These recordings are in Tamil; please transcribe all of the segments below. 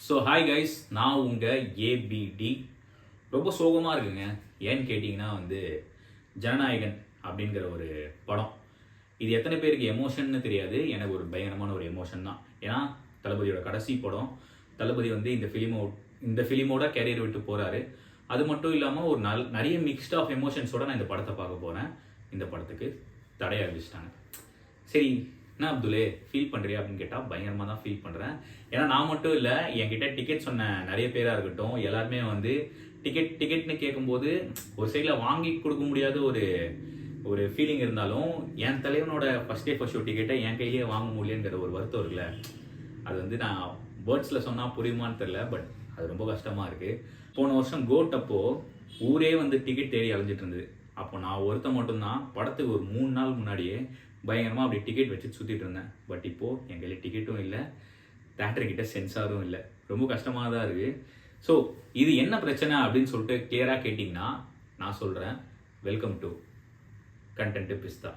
ஸோ ஹாய் கைஸ், நான் உங்கள் ஏபிடி. ரொம்ப சோகமாக இருக்குங்க. ஏன்னு கேட்டிங்கன்னா ஜனநாயகன் அப்படிங்கிற ஒரு படம். இது எத்தனை பேருக்கு எமோஷன்னு தெரியாது. எனக்கு ஒரு பயங்கரமான ஒரு எமோஷன் தான். ஏன்னா தளபதியோட கடைசி படம். தளபதி இந்த ஃபிலிமோட கேரியர் விட்டு போகிறாரு. அது மட்டும் இல்லாமல் ஒரு நிறைய மிக்ஸ்ட் ஆஃப் எமோஷன்ஸோடு நான் இந்த படத்தை பார்க்க போகிறேன். இந்த படத்துக்கு தடை அறிவிச்சிட்டாங்க. சரி, என்ன அப்துல்லே ஃபீல் பண்ணுறியா அப்படின்னு கேட்டால் பயங்கரமாக தான் ஃபீல் பண்ணுறேன். ஏன்னா நான் மட்டும் இல்லை, என்கிட்ட டிக்கெட் சொன்ன நிறைய பேராக இருக்கட்டும், எல்லாருமே டிக்கெட்னு கேட்கும்போது ஒரு சைடில் வாங்கி கொடுக்க முடியாத ஒரு ஃபீலிங் இருந்தாலும், என் தலைவனோட ஃபர்ஸ்ட் ஷோ டிக்கெட்டை என் கையிலேயே வாங்க முடியலங்கிற ஒரு வருத்தம் இருக்குல்ல, அது நான் வேர்ட்ஸில் சொன்னால் புரியுமான்னு தெரில. பட் அது ரொம்ப கஷ்டமாக இருக்குது. போன வருஷம் கோட் அப்போது ஊரே டிக்கெட் தேடி அலைஞ்சிட்டு இருந்தது. அப்போ நான் ஒருத்தன் மட்டும்தான் படத்துக்கு ஒரு 3 நாள் முன்னாடியே பயங்கரமாக அப்படி டிக்கெட் வச்சு சுற்றிட்டு இருந்தேன். பட் இப்போது என் கையில் டிக்கெட்டும் இல்லை, தேட்டர்கிட்ட சென்சாரும் இல்லை. ரொம்ப கஷ்டமாக தான் இருக்குது. ஸோ இது என்ன பிரச்சனை அப்படின்னு சொல்லிட்டு கிளியராக கேட்டிங்கன்னா நான் சொல்கிறேன். வெல்கம் டு கண்டென்ட் பிஸ்தா.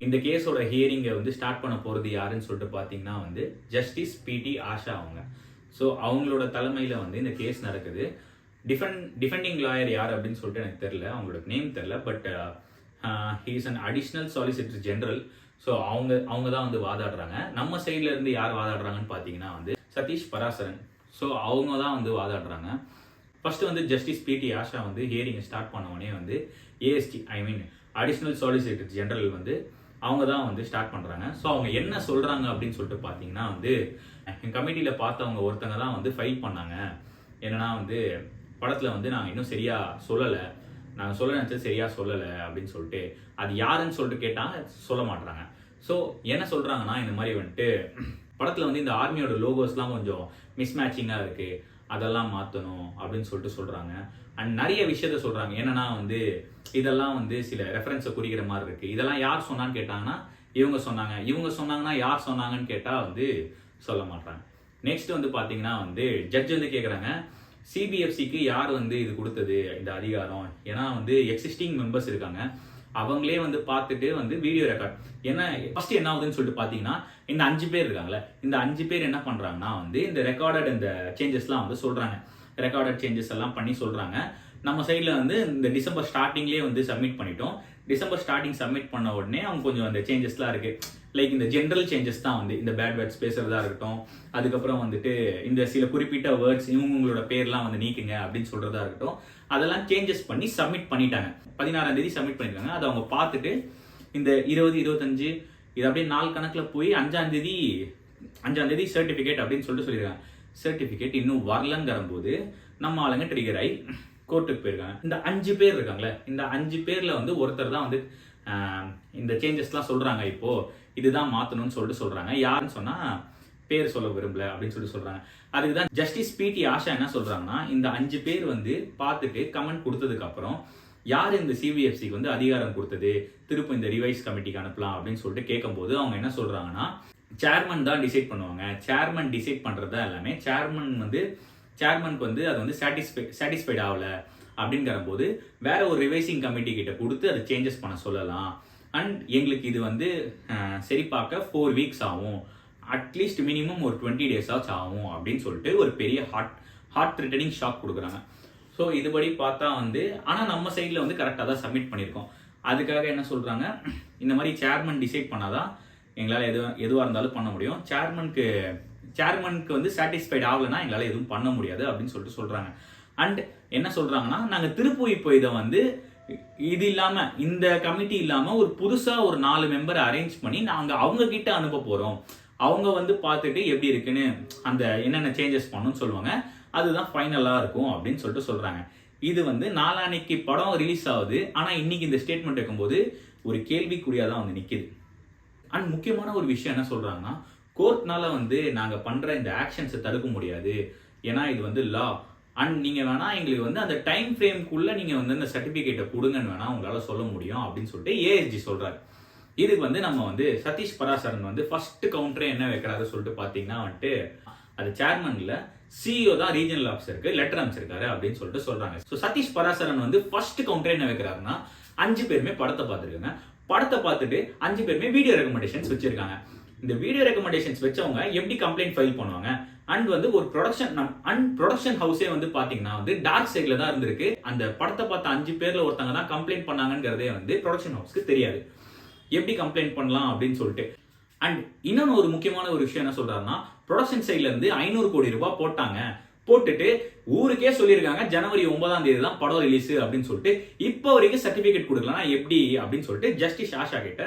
இந்த கேஸோட ஹியரிங்கை ஸ்டார்ட் பண்ண போகிறது யாருன்னு சொல்லிட்டு பார்த்தீங்கன்னா ஜஸ்டிஸ் பிடி ஆஷா அவங்க. ஸோ அவங்களோட தலைமையில் இந்த கேஸ் நடக்குது. டிஃபெண்டிங் லாயர் யார் அப்படின்னு சொல்லிட்டு எனக்கு தெரில, அவங்களோட நேம் தெரில. But he is an additional solicitor general. So அவங்க தான் வாதாடுறாங்க. நம்ம சைடில் இருந்து யார் வாதாடுறாங்கன்னு பார்த்தீங்கன்னா சதீஷ் பராசரன். ஸோ அவங்க தான் வாதாடுறாங்க. ஃபர்ஸ்ட் ஜஸ்டிஸ் பிடி ஆஷா ஹியரிங்கை ஸ்டார்ட் பண்ணவொடனே ஏஎஸ்டி அடிஷ்னல் சாலிசிட்டர் ஜெனரல் அவங்க தான் ஸ்டார்ட் பண்ணுறாங்க. ஸோ அவங்க என்ன சொல்கிறாங்க அப்படின்னு சொல்லிட்டு பார்த்தீங்கன்னா என் கமிட்டியில் பார்த்தவங்க ஒருத்தங்க தான் ஃபைல் பண்ணாங்க. என்னன்னா படத்தில் நாங்கள் இன்னும் சரியாக சொல்லலை, நாங்கள் சொல்ல நினச்சது சரியாக சொல்லலை அப்படின்னு சொல்லிட்டு, அது யாருன்னு சொல்லிட்டு கேட்டால் சொல்ல மாட்டுறாங்க. ஸோ என்ன சொல்கிறாங்கன்னா, இந்த மாதிரி படத்தில் இந்த ஆர்மியோட லோகோஸ்லாம் கொஞ்சம் மிஸ்மேட்சிங்காக இருக்குது, அதெல்லாம் மாற்றணும் அப்படின்னு சொல்லிட்டு சொல்கிறாங்க. அண்ட் நிறைய விஷயத்த சொல்கிறாங்க. என்னன்னா இதெல்லாம் சில ரெஃபரன்ஸை குறிக்கிற மாதிரி இருக்குது. இதெல்லாம் யார் சொன்னான்னு கேட்டாங்கன்னா இவங்க சொன்னாங்கன்னா யார் சொன்னாங்கன்னு கேட்டால் சொல்ல மாட்டாங்க. நெக்ஸ்ட் பார்த்தீங்கன்னா ஜட்ஜ் கேட்குறாங்க, சிபிஎஃப்சிக்கு யார் இது கொடுத்தது இந்த அதிகாரம். ஏன்னா எக்ஸிஸ்டிங் மெம்பர்ஸ் இருக்காங்க, அவங்களே பார்த்துட்டு வீடியோ ரெக்கார்ட். ஏன்னா ஃபர்ஸ்ட் என்ன ஆகுதுன்னு சொல்லிட்டு பார்த்தீங்கன்னா, இந்த 5 பேர் இருக்காங்களே, இந்த 5 பேர் என்ன பண்ணுறாங்கன்னா இந்த ரெக்கார்டட் இந்த சேஞ்சஸ்லாம் சொல்கிறாங்க. ரெக்கார்டட் சேஞ்சஸ் எல்லாம் பண்ணி சொல்கிறாங்க. நம்ம சைடில் இந்த டிசம்பர் ஸ்டார்டிங்லேயே சப்மிட் பண்ணிட்டோம். டிசம்பர் ஸ்டார்டிங் சப்மிட் பண்ண உடனே அவங்க கொஞ்சம் அந்த சேஞ்சஸ்லாம் இருக்குது. லைக் இந்த ஜென்ரல் சேஞ்சஸ் தான் இந்த பேட் வேர்ட்ஸ் பேசுறதா இருக்கட்டும், அதுக்கப்புறம் இந்த சில குறிப்பிட்ட வேர்ட்ஸ் இவங்களோட பேர்லாம் நீக்குங்க அப்படின்னு சொல்றதா இருக்கட்டும், அதெல்லாம் சேஞ்சஸ் பண்ணி சப்மிட் பண்ணிட்டாங்க. 16ஆம் தேதி சப்மிட் பண்ணிருக்காங்க. அதை அவங்க பார்த்துட்டு இந்த 20, 25 இது அப்படியே நாள் கணக்கில் போய் 5ஆம் தேதி சர்டிஃபிகேட் அப்படின்னு சொல்லியிருக்காங்க. சர்டிஃபிகேட் இன்னும் வரலங்கிற போது நம்ம ஆளுங்க ட்ரிகர் ஆகி கோர்ட்டுக்கு போயிருக்காங்க. இந்த 5 பேர் இருக்காங்களே, இந்த 5 பேர்ல ஒருத்தர் தான் இந்த சேஞ்சஸ்லாம் சொல்றாங்க. இப்போ இதுதான் மாத்தணும்னு சொல்றாங்க. யாருன்னு சொன்னா பேர் சொல்ல விரும்பல அப்படின்னு சொல்றாங்க. அதுக்குதான் ஜஸ்டிஸ் பிடி ஆஷா என்ன சொல்றாங்கன்னா, இந்த 5 பேர் பார்த்துட்டு கமெண்ட் கொடுத்ததுக்கு அப்புறம் யார் இந்த சிபிஎஃப்சிக்கு அதிகாரம் கொடுத்தது, திரும்ப இந்த ரிவைஸ் கமிட்டிக்கு அனுப்பலாம் அப்படின்னு சொல்லிட்டு கேட்கும்போது அவங்க என்ன சொல்றாங்கன்னா, சேர்மன் தான் டிசைட் பண்ணுவாங்க. சேர்மன் டிசைட் பண்றதா எல்லாமே சேர்மனுக்கு அது சாட்டிஸ்ஃபைட் ஆகல அப்படிங்கிற போது வேற ஒரு ரிவைசிங் கமிட்டி கிட்ட கொடுத்து அதை சேஞ்சஸ் பண்ண சொல்லலாம். அண்ட் எங்களுக்கு இது சரி பார்க்க 4 வீக்ஸ் ஆகும், அட்லீஸ்ட் மினிமம் ஒரு 20 days ஆகும் அப்படின்னு சொல்லிட்டு ஒரு பெரிய ஹார்ட் த்ரெட்டனிங் ஷாக் கொடுக்குறாங்க. ஸோ இதுபடி பார்த்தா ஆனால் நம்ம சைடில் கரெக்டாக தான் சப்மிட் பண்ணியிருக்கோம். அதுக்காக என்ன சொல்கிறாங்க, இந்த மாதிரி சேர்மன் டிசைட் பண்ணாதான் எங்களால் எதுவாக இருந்தாலும் பண்ண முடியும். சேர்மனுக்கு சாட்டிஸ்ஃபைட் ஆகலைன்னா எங்களால் எதுவும் பண்ண முடியாது அப்படின்னு சொல்லிட்டு சொல்கிறாங்க. அண்ட் என்ன சொல்கிறாங்கன்னா, நாங்கள் திருப்பூர் இப்போ இதை இது இல்லாமல் இந்த கமிட்டி இல்லாமல் ஒரு புதுசாக ஒரு 4 மெம்பரை அரேஞ்ச் பண்ணி நாங்கள் அவங்க கிட்ட அனுப்ப போகிறோம். அவங்க பார்த்துட்டு எப்படி இருக்குன்னு அந்த என்னென்ன சேஞ்சஸ் பண்ணணும்னு சொல்லுவாங்க, அதுதான் ஃபைனலாக இருக்கும் அப்படின்னு சொல்லிட்டு சொல்கிறாங்க. இது நாளான்னைக்கு படம் ரிலீஸ் ஆகுது. ஆனால் இன்னைக்கு இந்த ஸ்டேட்மெண்ட் வைக்கும்போது ஒரு கேள்விக்குறியாக தான் நிற்கிது. அண்ட் முக்கியமான ஒரு விஷயம் என்ன சொல்கிறாங்கன்னா, கோர்ட்னால நாங்கள் பண்ணுற இந்த ஆக்ஷன்ஸை தடுக்க முடியாது, ஏன்னா இது லா. அண்ட் நீங்கள் வேணா எங்களுக்கு அந்த டைம் ஃப்ரேம்குள்ளே நீங்கள் அந்த சர்டிஃபிகேட்டை கொடுங்கன்னு வேணா உங்களால் சொல்ல முடியும் அப்படின்னு சொல்லிட்டு ஏஎஸ்ஜி சொல்கிறார். இதுக்கு நம்ம சதீஷ் பராசரன் ஃபர்ஸ்ட் கவுண்டரே என்ன வைக்கிறாரு சொல்லிட்டு பார்த்தீங்கன்னா அது சேர்மன்ல சிஇஓ தான் ரீஜனல் ஆஃபீஸருக்கு லெட்டர் அமைச்சிருக்காரு அப்படின்னு சொல்லிட்டு சொல்றாங்க. So Satish Parasaran first counter என்ன வைக்கிறாருன்னா, 5 பேருமே படத்தை பார்த்துருக்காங்க. படத்தை பார்த்துட்டு 5 பேருமே வீடியோ ரெக்கமெண்டேஷன்ஸ் வச்சிருக்காங்க. இந்த வீடியோ ரெக்கமெண்டேஷன்ஸ் வச்சவங்க எப்படி கம்ப்ளைண்ட் ஃபைல் பண்ணுவாங்க? அண்ட் வந்து ஒரு ப்ரொடக்ஷன் ஹவுஸே வந்து பாத்தீங்கன்னா வந்து டார்க் சைட்ல தான் இருந்திருக்கு. அந்த படத்தை பார்த்த 5 பேர்ல ஒருத்தங்க தான் கம்ப்ளைண்ட் பண்ணாங்கங்கிறதே வந்து ப்ரொடக்ஷன் ஹவுஸ்க்கு தெரியாது. எப்படி கம்ப்ளைண்ட் பண்ணலாம் அப்படின்னு சொல்லிட்டு. அண்ட் இன்னொன்னு ஒரு முக்கியமான ஒரு விஷயம் என்ன சொல்றாருன்னா, ப்ரொடக்ஷன் சைட்ல இருந்து 500 கோடி ரூபாய் போட்டாங்க. போட்டுட்டு ஊருக்கே சொல்லியிருக்காங்க ஜனவரி 9ஆம் தேதி தான் படம் ரிலீஸ் அப்படின்னு சொல்லிட்டு இப்போ வரைக்கும் சர்டிபிகேட் கொடுக்கலாம் எப்படி அப்படின்னு சொல்லிட்டு ஜஸ்டிஸ் ஆஷா கிட்ட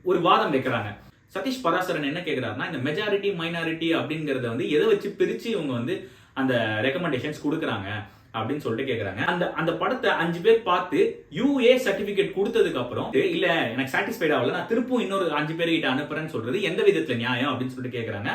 ஒரு வாதம் வைக்கிறாங்க. சதீஷ் பராசரன் என்ன கேட்கிறாருன்னா, இந்த மெஜாரிட்டி மைனாரிட்டி அப்படிங்கறத வந்து எதை வச்சு பிரிச்சு இவங்க வந்து அந்த ரெக்கமெண்டேஷன்ஸ் கொடுக்குறாங்க அப்படின்னு சொல்லிட்டு கேக்குறாங்க. அந்த படத்தை 5 பேர் பார்த்து யூஏ சர்டிபிகேட் கொடுத்ததுக்கு அப்புறம் இல்ல எனக்கு சாட்டிஸ்ஃபைட் ஆகல, நான் திருப்பும் இன்னொரு 5 பேர்கிட்ட அனுப்புறேன்னு சொல்றது எந்த விதத்துல நியாயம் அப்படின்னு சொல்லிட்டு கேக்குறாங்க.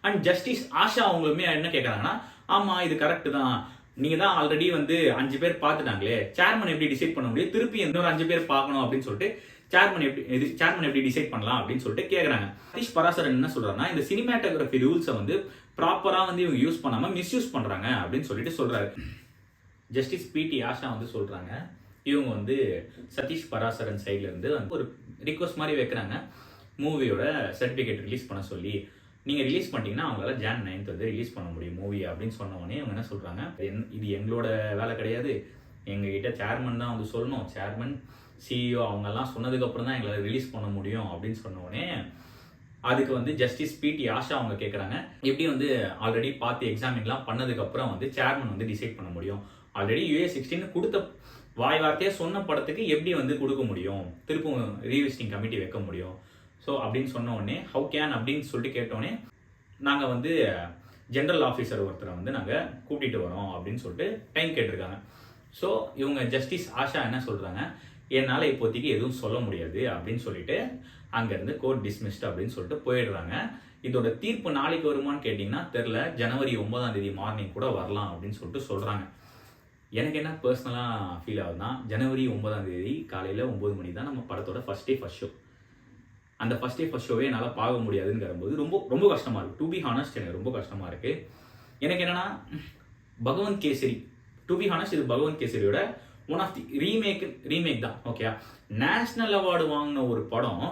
அண்ட் ஜஸ்டிஸ் ஆஷா அவங்களுமே என்ன கேக்குறாங்கன்னா, ஆமா இது கரெக்ட் தான், நீங்க தான் ஆல்ரெடி வந்து 5 பேர் பார்த்துட்டாங்களே, சேர்மன் எப்படி டிசைட் பண்ண முடியும், திருப்பி இன்னொரு 5 பேர் பார்க்கணும் அப்படின்னு சொல்லிட்டு சேர்மன் எப்படி டிசைட் பண்ணலாம் அப்படின்னு சொல்லிட்டு கேக்குறாங்க. சதீஷ் பராசரன் என்ன சொல்றாருன்னா, இந்த சினிமாட்டோகிராஃபி ரூல்ஸை வந்து ப்ராப்பரா வந்து இவங்க யூஸ் பண்ணாம மிஸ்யூஸ் பண்றாங்க அப்படின்னு சொல்லிட்டு சொல்றாரு. ஜஸ்டிஸ் பிடி ஆஷா வந்து சொல்றாங்க, இவங்க வந்து சதீஷ் பராசரன் சைட்ல இருந்து வந்து ஒரு ரிக்வஸ்ட் மாதிரி வைக்கிறாங்க, மூவியோட சர்டிபிகேட் ரிலீஸ் பண்ண சொல்லி. நீங்க ரிலீஸ் பண்ணிட்டீங்கன்னா அவங்களால Jan 9th வந்து ரிலீஸ் பண்ண முடியும் மூவி அப்படின்னு சொன்ன உடனே அவங்க என்ன சொல்றாங்க, இது எங்களோட வேலை கிடையாது, எங்க கிட்ட சேர்மன் தான் வந்து சொல்லணும், சேர்மன் சிஇஓ அவங்க எல்லாம் சொன்னதுக்கு அப்புறம் தான் எங்களால ரிலீஸ் பண்ண முடியும் அப்படின்னு சொன்ன உடனே அதுக்கு வந்து ஜஸ்டிஸ் பிடி ஆஷா அவங்க கேட்கறாங்க, எப்படி வந்து ஆல்ரெடி பார்த்து எக்ஸாமின்லாம் பண்ணதுக்கு அப்புறம் வந்து சேர்மன் வந்து டிசைட் பண்ண முடியும், ஆல்ரெடி UA-16 கொடுத்த வாய் வார்த்தையா சொன்ன படத்துக்கு எப்படி வந்து கொடுக்க முடியும், திருப்பும் ரீவிசிட்டிங் கமிட்டி வைக்க முடியும், ஸோ அப்படின்னு சொன்ன உடனே ஹவு கேன் அப்படின்னு சொல்லிட்டு கேட்டோடனே நாங்கள் வந்து ஜென்ரல் ஆஃபீஸர் ஒருத்தரை வந்து நாங்கள் கூட்டிகிட்டு வரோம் அப்படின்னு சொல்லிட்டு டைம் கேட்டிருக்காங்க. ஸோ இவங்க ஜஸ்டிஸ் ஆஷா என்ன சொல்கிறாங்க, என்னால் இப்போதைக்கு எதுவும் சொல்ல முடியாது அப்படின்னு சொல்லிட்டு அங்கேருந்து கோர்ட் டிஸ்மிஸ்ட் அப்படின்னு சொல்லிட்டு போயிடுறாங்க. இதோட தீர்ப்பு நாளைக்கு வருமானு கேட்டிங்கன்னா தெரில, ஜனவரி 9ஆம் தேதி மார்னிங் கூட வரலாம் அப்படின்னு சொல்லிட்டு சொல்கிறாங்க. எனக்கு என்ன பர்சனலாக ஃபீல் ஆகுதுன்னா, ஜனவரி 9ஆம் தேதி காலையில் 9 மணி தான் நம்ம படத்தோட ஃபர்ஸ்ட் ஷோ. அந்த ஃபர்ஸ்ட் ஷோவே என்னால் பார்க்க முடியாதுங்கிற போது ரொம்ப ரொம்ப கஷ்டமாக இருக்குது. டு பி ஹானஸ்ட் எனக்கு ரொம்ப கஷ்டமாக இருக்குது. எனக்கு என்னன்னா, Bhagavanth Kesari, to be honest இது பகவந்த் கேசரியோட ஒன் ஆஃப் தி ரீமேக் தான். ஓகே, நேஷனல் அவார்டு வாங்கின ஒரு படம்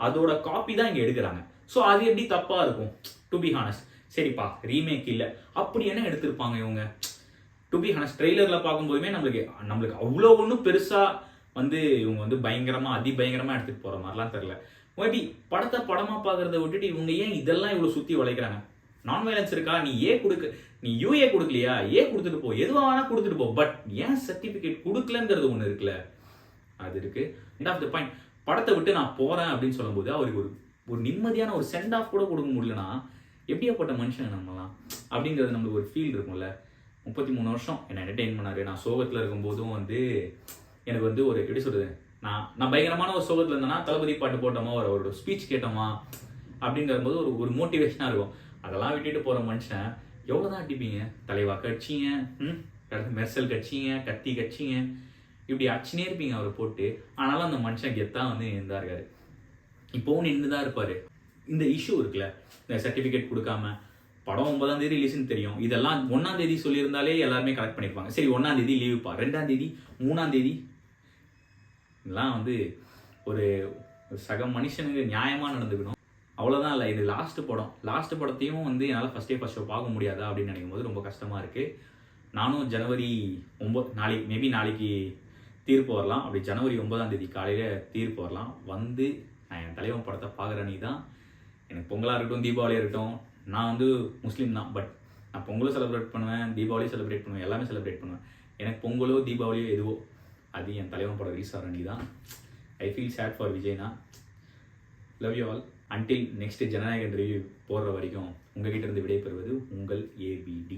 அதோட காப்பி தான் இங்கே எடுக்கிறாங்க. ஸோ அது எப்படி தப்பாக இருக்கும்? டு பி ஹானஸ்ட் சரிப்பா ரீமேக் இல்லை, அப்படி என்ன எடுத்திருப்பாங்க இவங்க? டு பி ஹானஸ்ட் ட்ரெய்லரில் பார்க்கும்போதுமே நம்மளுக்கு அவ்வளோ ஒன்றும் பெருசாக வந்து இவங்க வந்து பயங்கரமாக அதிபயங்கரமாக எடுத்துகிட்டு போகிற மாதிரிலாம் தெரில. மேபி படத்தை படமாக பார்க்குறத விட்டுட்டு இவங்க ஏன் இதெல்லாம் இவ்வளோ சுற்றி வளைக்கிறாங்க? நான் வயலன்ஸ் இருக்கா, நீ யூஏ கொடுக்கலையா, கொடுத்துட்டு போ, எதுவாக வேணா கொடுத்துட்டு போ, பட் ஏன் சர்டிஃபிகேட் கொடுக்கலங்கிறது ஒன்று இருக்குல்ல, அது இருக்கு. எண்ட் ஆஃப் த பாயிண்ட், படத்தை விட்டு நான் போகிறேன் அப்படின்னு சொல்லும்போது அவருக்கு ஒரு நிம்மதியான ஒரு சென்ட் ஆஃப் கூட கொடுக்க முடியலன்னா எப்படியாப்பட்ட மனுஷங்க நம்மலாம் அப்படிங்கிறது நம்மளுக்கு ஒரு ஃபீல் இருக்கும்ல. 33 வருஷம் என்னை என்டர்டெயின் பண்ணாரு. நான் சோகத்தில் இருக்கும்போதும் வந்து எனக்கு வந்து ஒரு எப்படி சொல்றது, நான் பயங்கரமான ஒரு சோகத்தில் இருந்தேன்னா தளபதி பாட்டு போட்டோமா, ஒரு ஸ்பீச் கேட்டோமா அப்படிங்கிற போது ஒரு மோட்டிவேஷனாக இருக்கும். அதெல்லாம் விட்டுட்டு போகிற மனுஷன் எவ்வளோதான் அடிப்பீங்க? தலைவா கட்சிங்க, மெர்சல் கட்சிங்க, கத்தி கட்சிங்க, இப்படி அடிச்சுனே இருப்பீங்க அவரை போட்டு. ஆனாலும் அந்த மனுஷன் கெத்தான் வந்து நின்றா இருக்காரு, இப்போவும் நின்று தான் இருப்பார். இந்த இஷ்யூ இருக்குல்ல, இந்த சர்டிஃபிகேட் கொடுக்காம படம் 9ஆம் தேதி ரிலீஸ்னு தெரியும், இதெல்லாம் 1ஆம் தேதி சொல்லியிருந்தாலே எல்லாருமே கரெக்ட் பண்ணியிருப்பாங்க. சரி 1ஆம் தேதி லீவுப்பா, 2ஆம் தேதி 3ஆம் தேதி இதெல்லாம் வந்து ஒரு சக மனுஷனுக்கு நியாயமாக நடந்துக்கணும். அவ்வளோதான். இல்லை, இது லாஸ்ட் படத்தையும் வந்து என்னால் ஃபர்ஸ்ட் ஷோ பார்க்க முடியாதா அப்படின்னு நினைக்கும் போது ரொம்ப கஷ்டமாக இருக்குது. நானும் ஜனவரி 9 நாளைக்கு தீர்ப்பு வரலாம், அப்படி ஜனவரி 9ஆம் தேதி காலையில் தீர்ப்பு வரலாம். வந்து நான் என் தலைவன் படத்தை பார்க்குற நீ தான். எனக்கு பொங்கலாக இருக்கட்டும், தீபாவளியாக இருக்கட்டும், நான் வந்து முஸ்லீம் தான், பட் நான் பொங்கலும் செலிப்ரேட் பண்ணுவேன், தீபாவளியும் செலிப்ரேட் பண்ணுவேன், எல்லாமே செலிப்ரேட் பண்ணுவேன். எனக்கு பொங்கலோ தீபாவளியோ எதுவோ அது என் தலைவன் படம் ரிலீஸ் ஆகிற நீ தான். ஐ ஃபீல் சேட் ஃபார் விஜய்னா. Love you all. Until next Jananayagan review போடுற வரைக்கும் உங்ககிட்ட இருந்து விடைபெறுவது உங்கள் ABD.